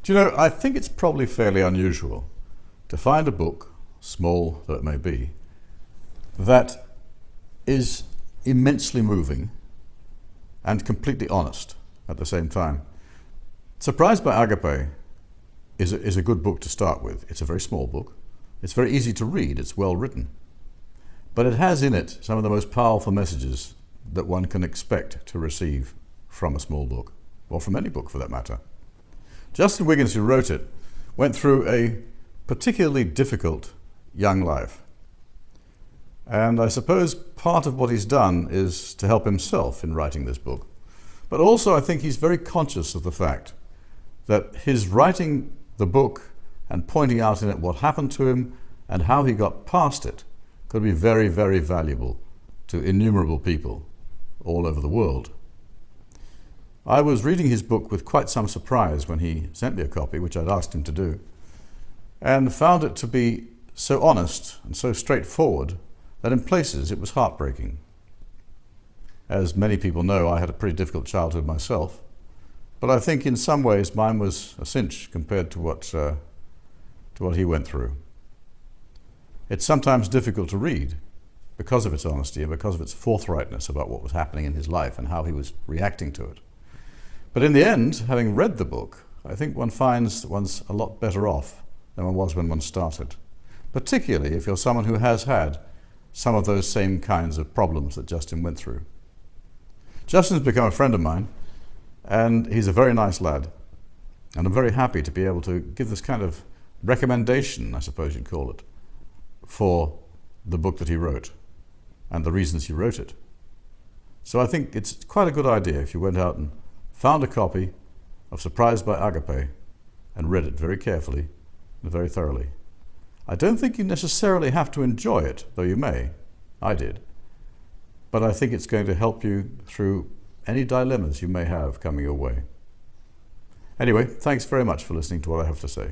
Do you know, I think it's probably fairly unusual to find a book, small though it may be, that is immensely moving and completely honest at the same time. Surprised by Agape is a good book to start with. It's a very small book. It's very easy to read. It's well written. But it has in it some of the most powerful messages that one can expect to receive from a small book, or from any book for that matter. Justin Wiggins, who wrote it, went through a particularly difficult young life. And I suppose part of what he's done is to help himself in writing this book. But also I think he's very conscious of the fact that his writing the book and pointing out in it what happened to him and how he got past it could be very, very valuable to innumerable people all over the world. I was reading his book with quite some surprise when he sent me a copy, which I'd asked him to do, and found it to be so honest and so straightforward that in places it was heartbreaking. As many people know, I had a pretty difficult childhood myself, but I think in some ways mine was a cinch compared to what he went through. It's sometimes difficult to read because of its honesty and because of its forthrightness about what was happening in his life and how he was reacting to it. But in the end, having read the book, I think one finds that one's a lot better off than one was when one started, particularly if you're someone who has had some of those same kinds of problems that Justin went through. Justin's become a friend of mine, and he's a very nice lad, and I'm very happy to be able to give this kind of recommendation, I suppose you'd call it, for the book that he wrote and the reasons he wrote it. So I think it's quite a good idea if you went out and found a copy of Surprised by Agape and read it very carefully and very thoroughly. I don't think you necessarily have to enjoy it, though you may. I did. But I think it's going to help you through any dilemmas you may have coming your way. Anyway, thanks very much for listening to what I have to say.